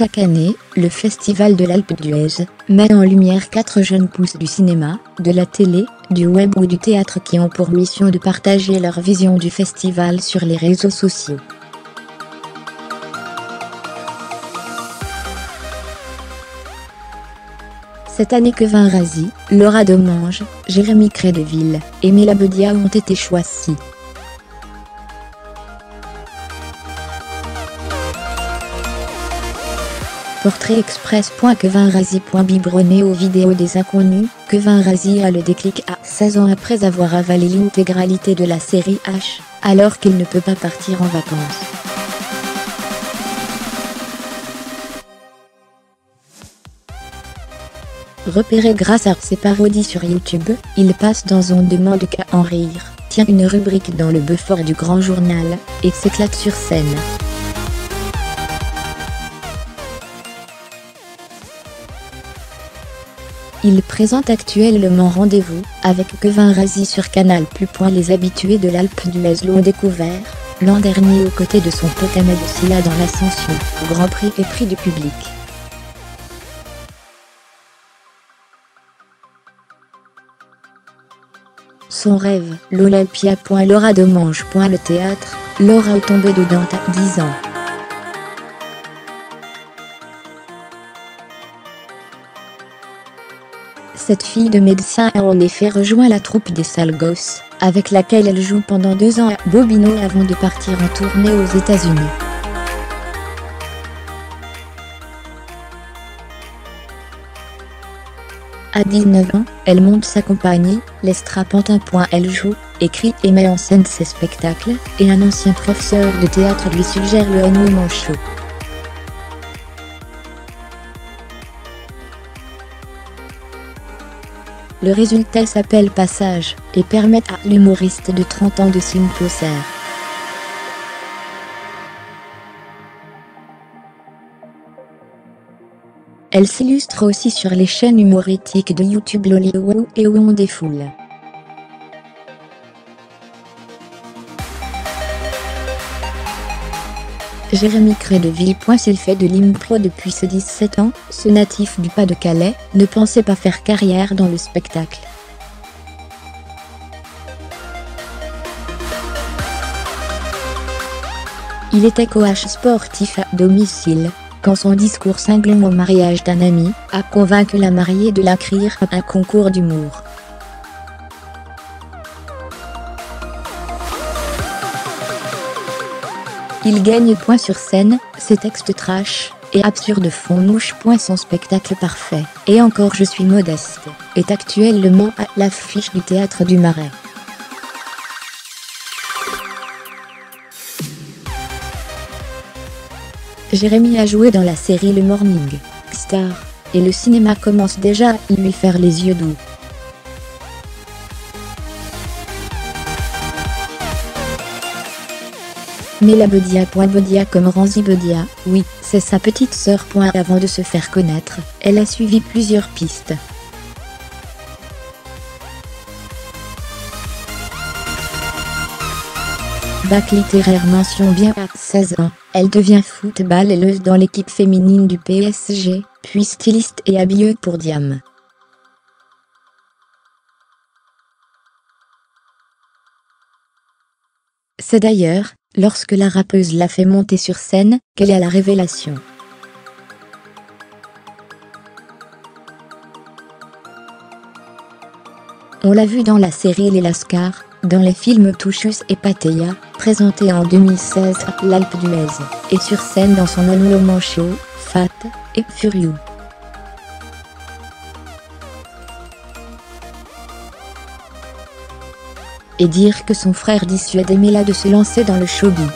Chaque année, le Festival de l'Alpe d'Huez met en lumière 4 jeunes pousses du cinéma, de la télé, du web ou du théâtre qui ont pour mission de partager leur vision du festival sur les réseaux sociaux. Cette année, Kevin Razi, Laura Domange, Jérémy Crédeville et Mela Bedia ont été choisis. Portrait express.kevinrazi.biberonné aux vidéos des inconnus. Kevin Razi a le déclic à 16 ans après avoir avalé l'intégralité de la série H, alors qu'il ne peut pas partir en vacances. Repéré grâce à ses parodies sur YouTube, il passe dans On demande qu'à en rire, tient une rubrique dans le Beaufort du Grand Journal, et s'éclate sur scène. Il présente actuellement Rendez-vous avec Kevin Razi sur Canal+. Les habitués de l'Alpe d'Huez l'ont découvert l'an dernier aux côtés de son pote Ahmed Silla dans l'Ascension, Grand Prix et Prix du public. Son rêve, l'Olympia. Laura Domange. Le théâtre, Laura est tombée dedans à 10 ans. Cette fille de médecin a en effet rejoint la troupe des Sales Gosses, avec laquelle elle joue pendant 2 ans à Bobino avant de partir en tournée aux États-Unis. À 19 ans, elle monte sa compagnie, Les Strapontins. Elle joue, écrit et met en scène ses spectacles, et un ancien professeur de théâtre lui suggère le one woman show. Le résultat s'appelle Passage, et permet à l'humoriste de 30 ans de s'imposer. Elle s'illustre aussi sur les chaînes humoristiques de YouTube Lollywood et On Défoule. Jérémy Crédeville. S'il fait de l'impro depuis ses 17 ans, ce natif du Pas-de-Calais ne pensait pas faire carrière dans le spectacle. Il était coach sportif à domicile, quand son discours cinglant au mariage d'un ami a convaincu la mariée de l'inscrire à un concours d'humour. Il gagne sur scène, ses textes trash et absurdes font mouche. Son spectacle parfait, et encore je suis modeste, est actuellement à l'affiche du Théâtre du Marais. Jérémy a joué dans la série Le Morning Star, et le cinéma commence déjà à lui faire les yeux doux. Mela Bedia. Bedia comme Razi Bedia, oui, c'est sa petite sœur. Avant de se faire connaître, elle a suivi plusieurs pistes. Bac littéraire. Mention bien. À 16 ans, elle devient footballeuse dans l'équipe féminine du PSG, puis styliste et habilleuse pour Diam. C'est d'ailleurs, lorsque la rappeuse l'a fait monter sur scène, qu'elle a la révélation. On l'a vu dans la série Les Lascars, dans les films Touchus et Pattaya, présentés en 2016 à l'Alpe d'Huez, et sur scène dans son one woman show, Fat et Furious. Et dire que son frère dissuadait Mela de se lancer dans le showbiz.